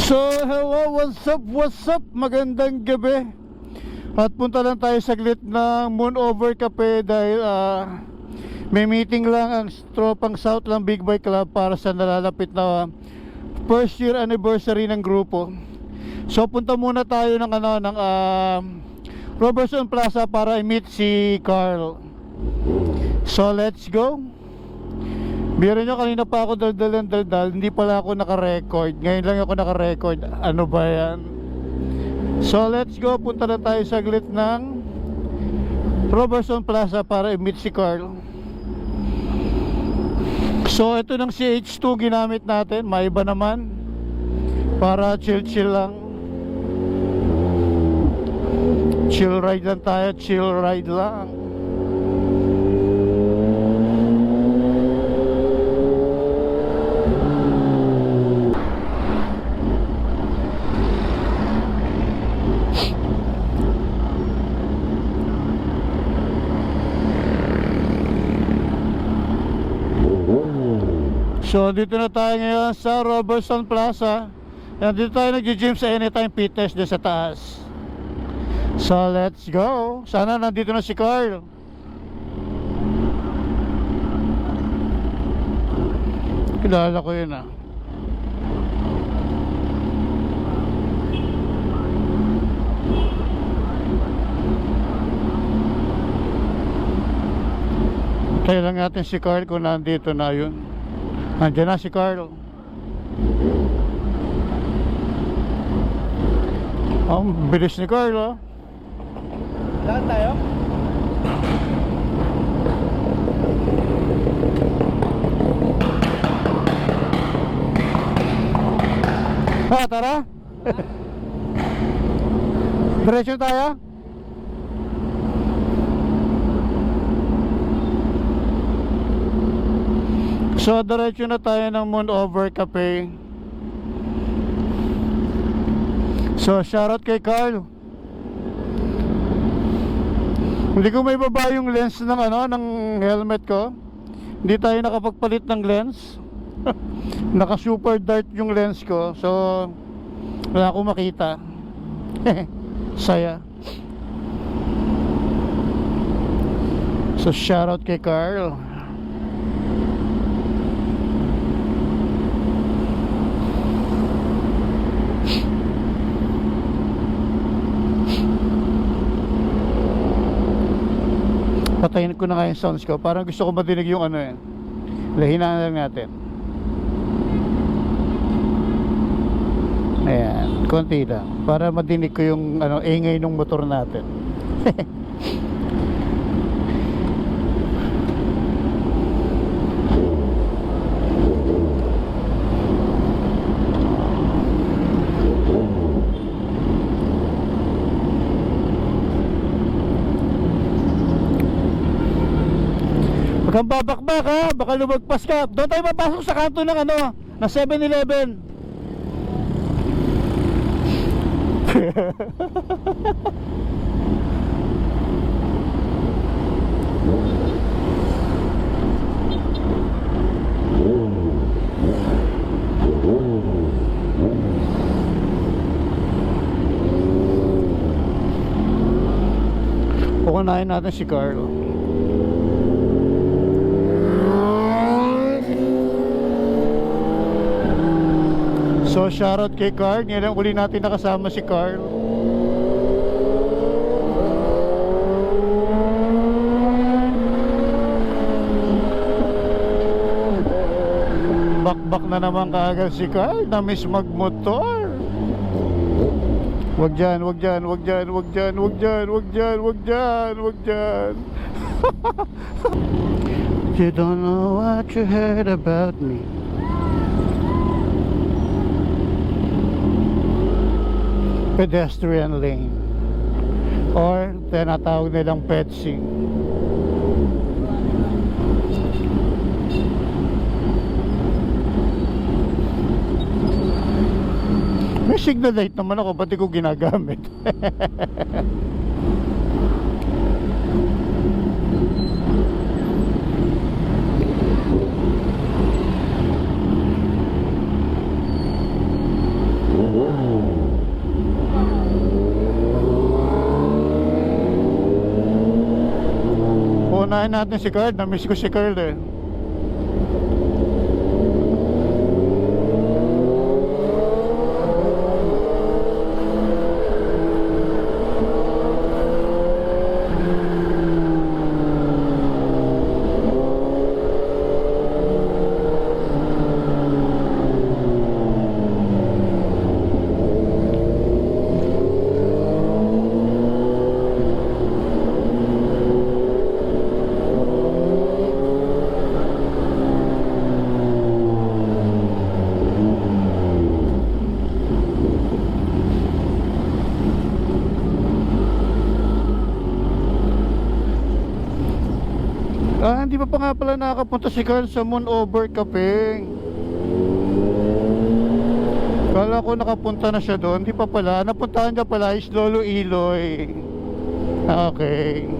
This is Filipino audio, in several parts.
So, hello, what's up? Magandang gabi. At punta lang tayo saglit ng Moon Over Cafe dahil may meeting lang ang tropang South lang Big Bike Club para sa nalalapit na first year anniversary ng grupo. So, punta muna tayo ng Robertson Plaza para i-meet si Carl. So, let's go. Biro nyo, kanina pa ako daldal, hindi pala ako naka-record. Ngayon lang ako naka-record. Ano ba yan? So let's go, punta na tayo saglit ng Robertson Plaza para i-meet si Carl. So ito ng CH2 ginamit natin, maiba naman. Para chill lang. Chill ride lang tayo, chill ride lang. So dito na tayo ngayon sa Robertson Plaza. Yan, dito tayo nag-gym sa Anytime Fitness din sa taas. So let's go. Sana nandito na si Carl. Kilala ko yun ah. Tayo lang natin si Carl kung nandito na yun. Andiyan na si Carl. Ang bilis ni Carl oh. Saan tayo? Tara. Diretso tayo. So diretso na tayo ng Moon Over Cafe. So shoutout kay Carl. Hindi ko may baba yung lens ng ng helmet ko. Hindi tayo nakapagpalit ng lens. Naka super dark yung lens ko. So wala akong makita. Saya. So shoutout kay Carl. Patayin ko na nga yung sounds ko. Parang gusto ko madinig yung lahinaan lang natin. Ayan, konti lang. Para madinig ko yung ingay ng motor natin. Kang babakbak ha, baka lumagpas ka. Doon tayo papasok sa kanto ng na 7-Eleven. Pukunahin natin si Carl. So shoutout kay Carl. Ngayon lang uli natin nakasama si Carl. Bakbak na naman kaagad si Carl. Na-miss magmotor. Wag dyan, wag dyan, wag dyan, wag dyan, wag dyan, wag dyan, wag dyan, wag dyan. You don't know what you heard about me. Pedestrian lane or tinatawag nilang PEDC. May signal light naman ako, pati ko ginagamit. natin si Carl. Na-miss ko si Carl eh. Hindi pa nga pala nakakapunta si Carl sa Moon Over Cafe. Kala ko nakapunta na siya doon. Hindi pa pala. Napuntahan niya pala is Lolo Iloy. Okay.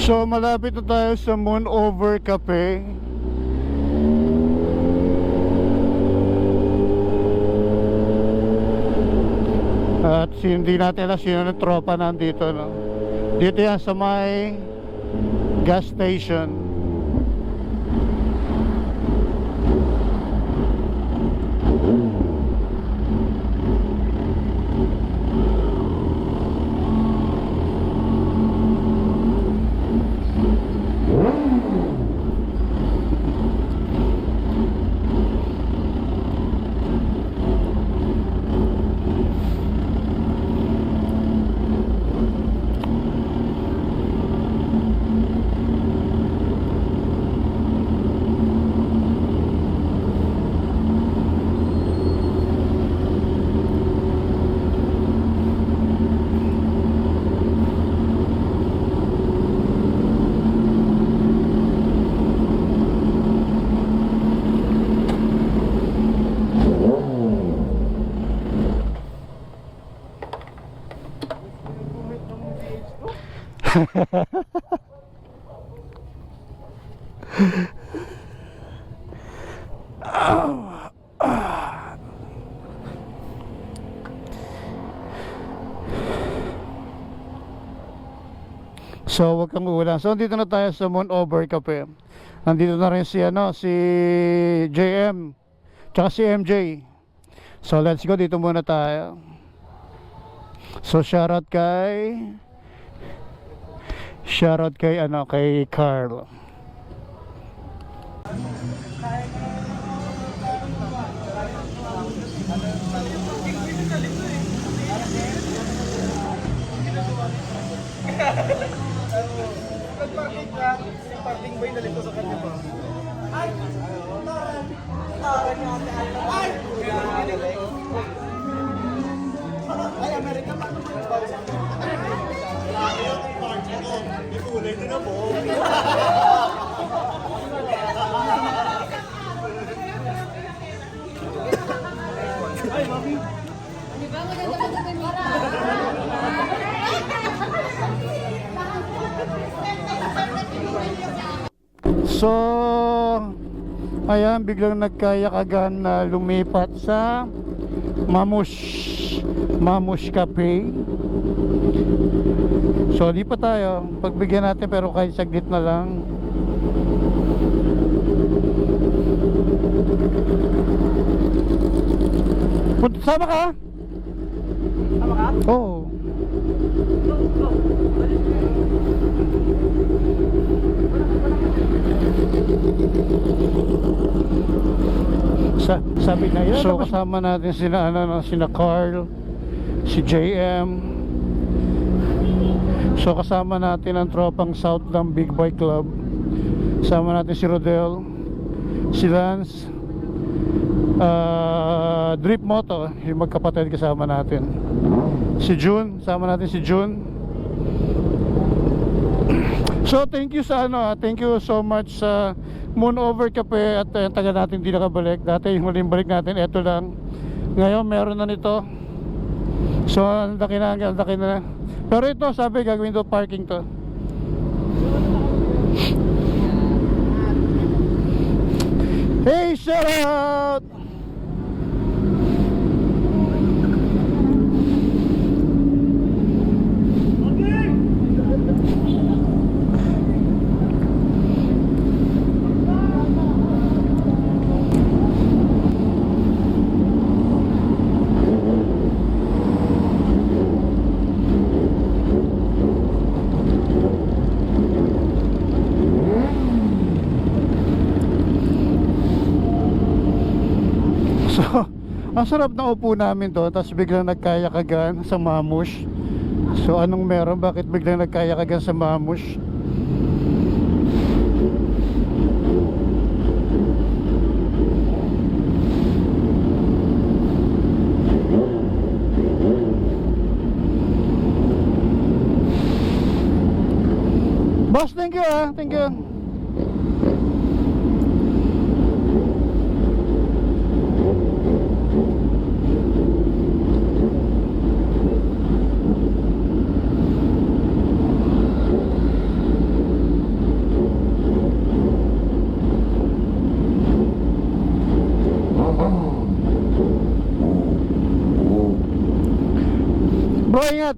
So malapit na tayo sa Moon Over Cafe. At hindi natin alam sino ng tropa nandito, no? Dito yan sa may gas station. So wag kang uulan. So dito na tayo sa Moon Over Cafe. Nandito na rin si si JM tsaka si MJ. So let's go, dito muna tayo. So shoutout kay kay Carl. Nag-parking ka, si parking boy nalito sa kanya ba? Ay! Taran nga ate Ay! Ay, Amerika pa naman ba? Ikulay din na po. Ay, mami! Di ba maganda ka sa kamera? So ayan, biglang nagkayakagan na lumipat sa Mamush Cafe. So di pa tayo, pagbigyan natin pero kahit saglit na lang. Sama ka? Tama ka? Oo. Sabi na yun. So kasama natin sina Carl, si JM. So kasama natin ang tropang South ng Big Boy Club. Kasama natin si Rodel, si Lance, Drip Moto, yung magkapatid kasama natin. Si June, kasama natin si June. So thank you thank you so much sa Moon Over Cafe at taga natin di nakabalik. Dati yung huling balik natin, eto lang. Ngayon meron na nito. So ang laki na. Pero ito sabi gagawin to parking to. Hey, shout out! So, ang sarap na upo namin doon. Tapos biglang nagkayakagan sa Mamush. So, anong meron? Bakit biglang nagkayakagan sa Mamush? Boss, thank you thank you. Bro, ingat.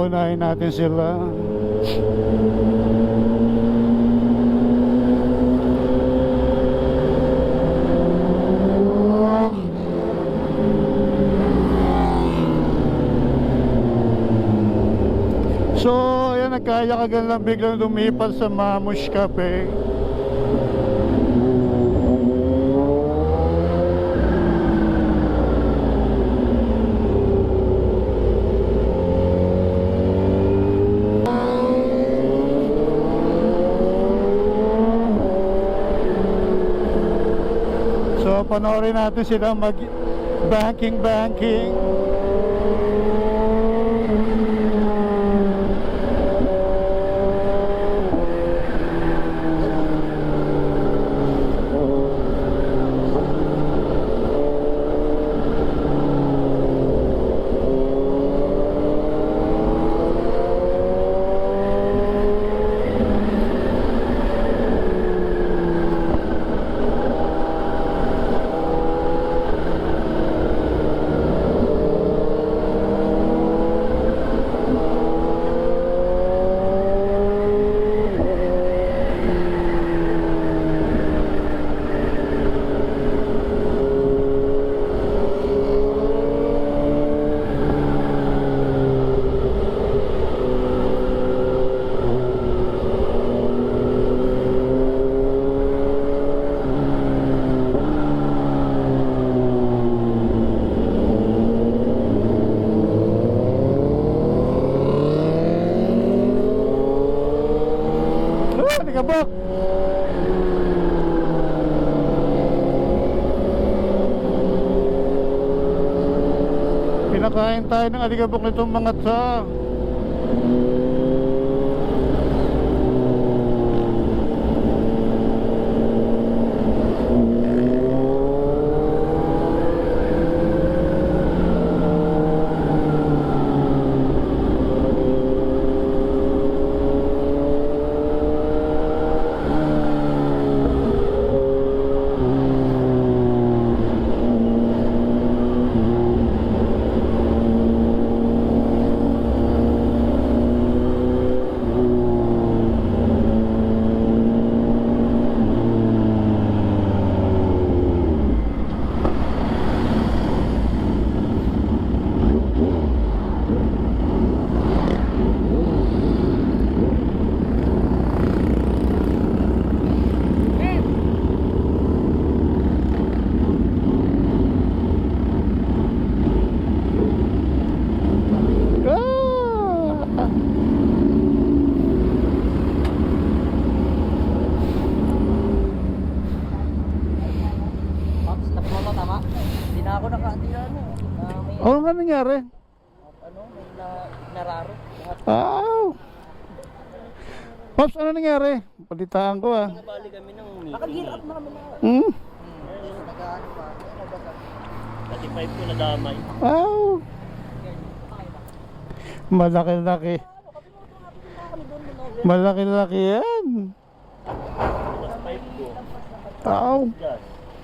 paunahin natin sila. So, ayan, nagkayakagan lang biglang lumipat sa Mamush Cafe. So, panoorin natin sila mag banking. Kabak. Pinakain tayo ng aligabok nitong mga tsa. Oh, ano nangyari? May nararo. Wow. Pops, ano nangyari? Palitaan ko ah. Bali kami ng meeting. Nakagear up na kami na. Nag-ano pa. 35 ko nadamay. Wow. Malaki-laki. Malaki-laki yan. Plus 5 ko. Ow. Gas.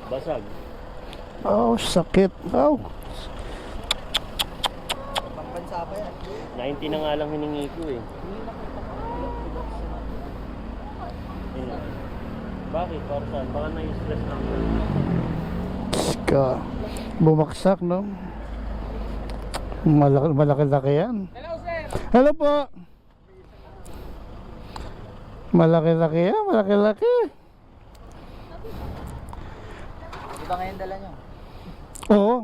Basag. Oh, sakit. Ow. Pambansa pa yan. 90 na nga lang hiningi ko eh. Bakit? Para saan? Baka na-stress lang. Ska. Bumaksak, no? Malaki-laki yan. Hello, sir. Hello po. Malaki-laki yan. Malaki-laki. Di ba ngayon dala nyo? Oo.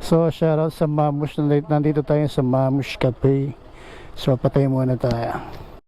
So, shoutout sa Mamush. Nandito tayo sa Mamush Cafe. So, patay muna tayo.